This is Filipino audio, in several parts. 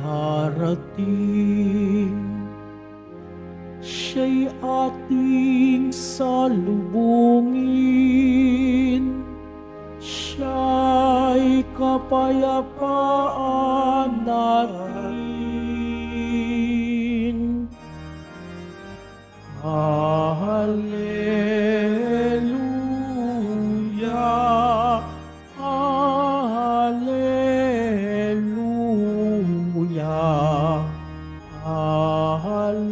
darating. Siya'y ating salubungin, siya'y kapayapaan natin. Hallelujah, Hallelujah, Hallelujah,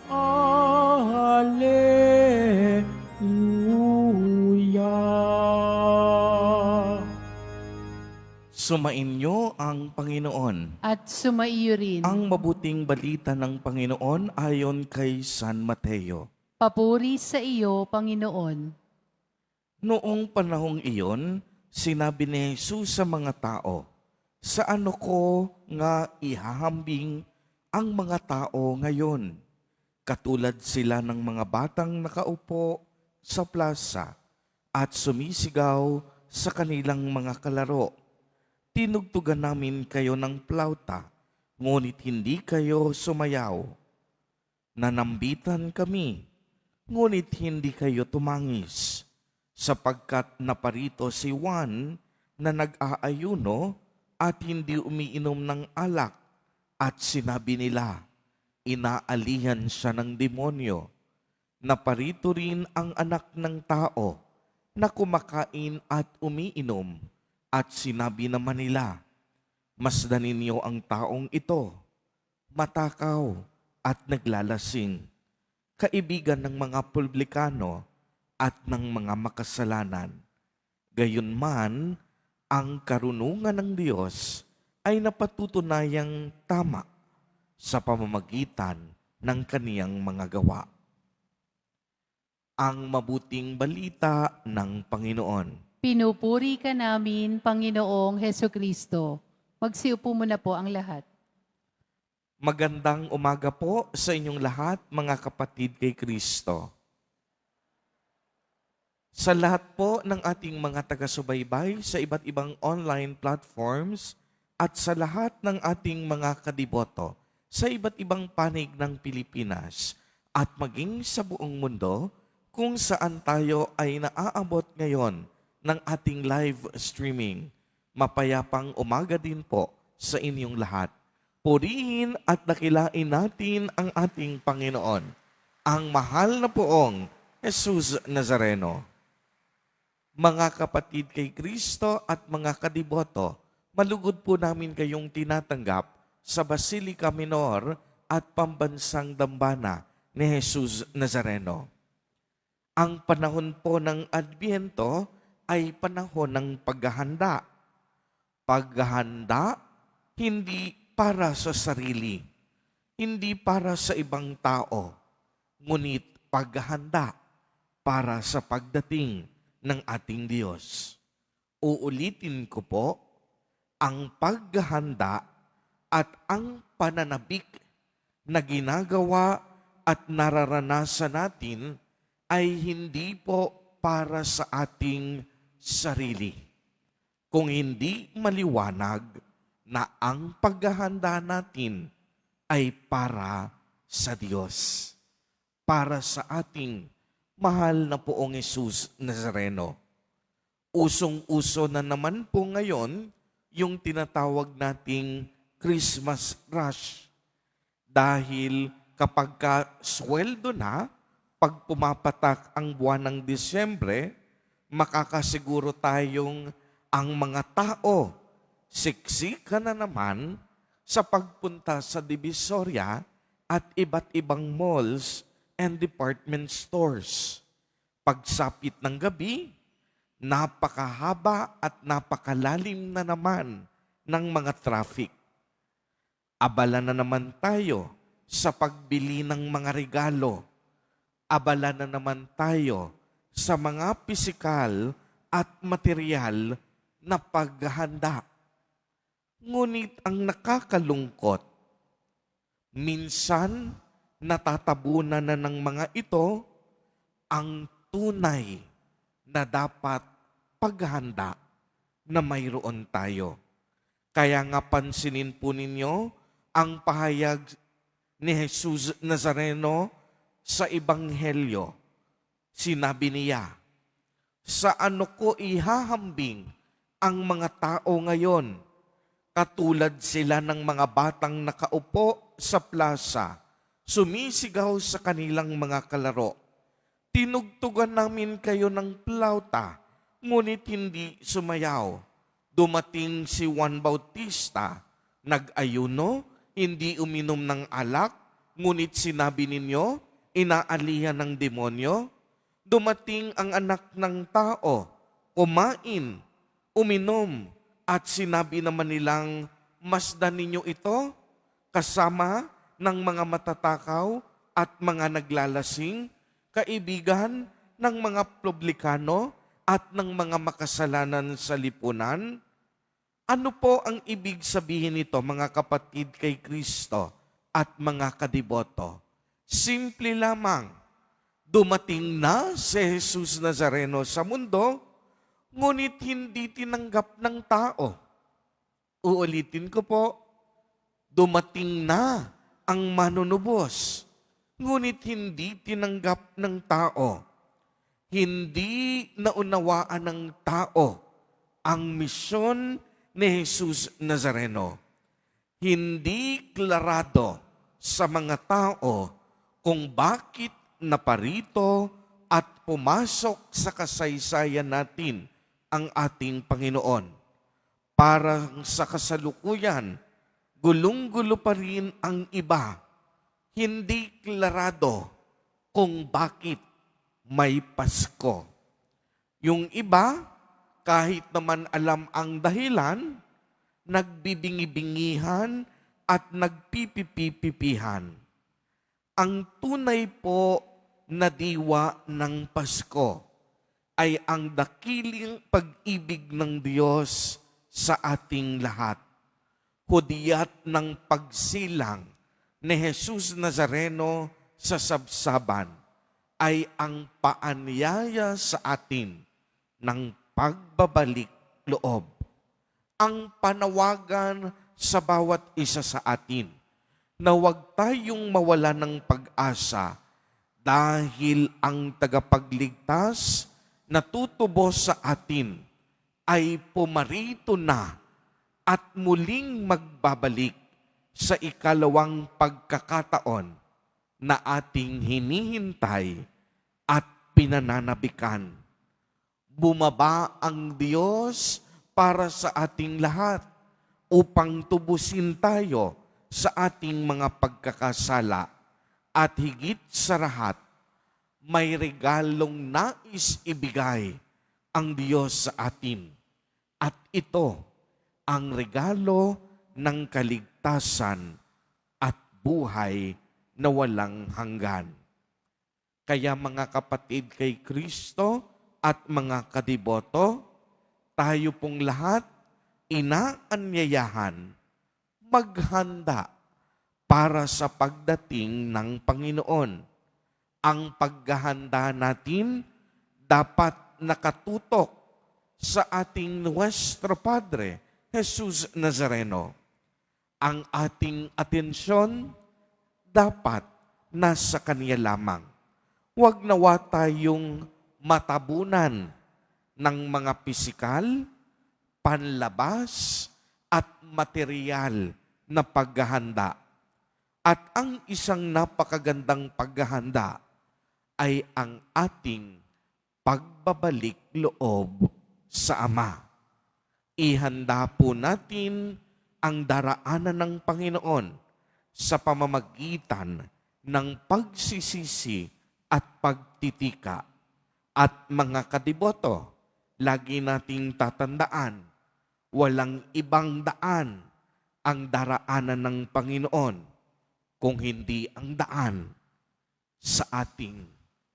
Hallelujah. Sumainyo ang Panginoon. At sumaiyo rin. Ang mabuting balita ng Panginoon ayon kay San Mateo. Papuri sa iyo, Panginoon. Noong panahong iyon, sinabi ni Jesus sa mga tao, "Sa ano ko nga ihahambing ang mga tao ngayon? Katulad sila ng mga batang nakaupo sa plaza at sumisigaw sa kanilang mga kalaro. Tinugtugan namin kayo ng plauta, ngunit hindi kayo sumayaw. Nanambitan kami, ngunit hindi kayo tumangis, sapagkat naparito si Juan na nag-aayuno at hindi umiinom ng alak, at sinabi nila, inaalihan siya ng demonyo. Naparito rin ang anak ng tao na kumakain at umiinom, at sinabi naman nila, masdan ninyo ang taong ito, matakaw at naglalasing, kaibigan ng mga publikano at ng mga makasalanan. Gayunman, ang karunungan ng Diyos ay napatutunayang tama sa pamamagitan ng kaniyang mga gawa. Ang mabuting balita ng Panginoon. Pinupuri ka namin, Panginoong Hesukristo. Magsiupo muna po ang lahat. Magandang umaga po sa inyong lahat, mga kapatid kay Kristo. Sa lahat po ng ating mga taga-subaybay sa iba't ibang online platforms at sa lahat ng ating mga kadiboto sa iba't ibang panig ng Pilipinas at maging sa buong mundo kung saan tayo ay naaabot ngayon ng ating live streaming. Mapayapang umaga din po sa inyong lahat. Purihin at dakilain natin ang ating Panginoon, ang mahal na poong Jesus Nazareno. Mga kapatid kay Kristo at mga kadiboto, malugod po namin kayong tinatanggap sa Basilica Minor at Pambansang Dambana ni Jesus Nazareno. Ang panahon po ng Adbyento ay panahon ng paghahanda. Paghahanda, hindi para sa sarili, hindi para sa ibang tao, ngunit paghahanda para sa pagdating ng ating Diyos. Uulitin ko po, ang paghahanda at ang pananabik na ginagawa at nararanasan natin ay hindi po para sa ating sarili. Kung hindi maliwanag na ang paghahanda natin ay para sa Diyos, para sa ating mahal na poong Jesus Nazareno. Usong-uso na naman po ngayon yung tinatawag nating Christmas rush. Dahil kapag sweldo na, pag pumapatak ang buwan ng Disyembre, makakasiguro tayong ang mga tao siksika na naman sa pagpunta sa Divisoria at iba't ibang malls and department stores. Pagsapit ng gabi, napakahaba at napakalalim na naman ng mga traffic. Abala na naman tayo sa pagbili ng mga regalo. Abala na naman tayo sa mga pisikal at material na paghahanda. Ngunit ang nakakalungkot, minsan natatabunan na ng mga ito ang tunay na dapat paghahanda na mayroon tayo. Kaya nga pansinin po ninyo ang pahayag ni Jesus Nazareno sa Ebanghelyo. Sinabi niya, sa ano ko ihahambing ang mga tao ngayon? Katulad sila ng mga batang nakaupo sa plaza, sumisigaw sa kanilang mga kalaro. Tinugtugan namin kayo ng plauta, ngunit hindi sumayaw. Dumating si Juan Bautista, nag-ayuno, hindi uminom ng alak, ngunit sinabi ninyo, inaalihan ng demonyo. Dumating ang anak ng tao, kumain, uminom, at sinabi naman nilang, masdan ninyo ito, kasama ng mga matatakaw at mga naglalasing, kaibigan ng mga publikano at ng mga makasalanan sa lipunan. Ano po ang ibig sabihin nito, mga kapatid kay Kristo at mga kadiboto? Simple lamang, dumating na si Jesus Nazareno sa mundo, ngunit hindi tinanggap ng tao. Uulitin ko po, dumating na ang manunubos, ngunit hindi tinanggap ng tao. Hindi naunawaan ng tao ang misyon ni Jesus Nazareno. Hindi klarado sa mga tao kung bakit naparito at pumasok sa kasaysayan natin ang ating Panginoon. Parang sa kasalukuyan, gulong-gulo pa rin ang iba. Hindi klarado kung bakit may Pasko. Yung iba, kahit naman alam ang dahilan, nagbibingi-bingihan at nagpipipipipihan. Ang tunay po na diwa ng Pasko ay ang dakiling pag-ibig ng Diyos sa ating lahat. Hudyat ng pagsilang ni Jesus Nazareno sa sabsaban ay ang paanyaya sa atin ng pagbabalik loob. Ang panawagan sa bawat isa sa atin na huwag tayong mawala ng pag-asa dahil ang tagapagligtas na tutubos sa atin ay pumarito na at muling magbabalik sa ikalawang pagkakataon na ating hinihintay at pinananabikan. Bumaba ang Diyos para sa ating lahat upang tubusin tayo sa ating mga pagkakasala at higit sa lahat, may regalong nais ibigay ang Diyos sa atin. At ito ang regalo ng kaligtasan at buhay na walang hanggan. Kaya mga kapatid kay Kristo at mga kadiboto, tayo pong lahat inaanyayahan maghanda para sa pagdating ng Panginoon. Ang paghahanda natin dapat nakatutok sa ating Nuestro Padre, Jesus Nazareno. Ang ating atensyon dapat nasa Kanya lamang. Huwag nawa tayong matabunan ng mga pisikal, panlabas, at material na paghahanda. At ang isang napakagandang paghahanda ay ang ating pagbabalik loob sa Ama. Ihanda po natin ang daraanan ng Panginoon sa pamamagitan ng pagsisisi at pagtitika. At mga kadiboto, lagi nating tatandaan, walang ibang daan ang daraanan ng Panginoon kung hindi ang daan sa ating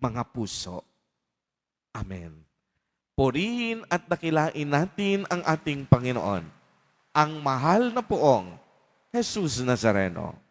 mga puso. Amen. Purihin at dakilain natin ang ating Panginoon, ang mahal na poong Jesus Nazareno.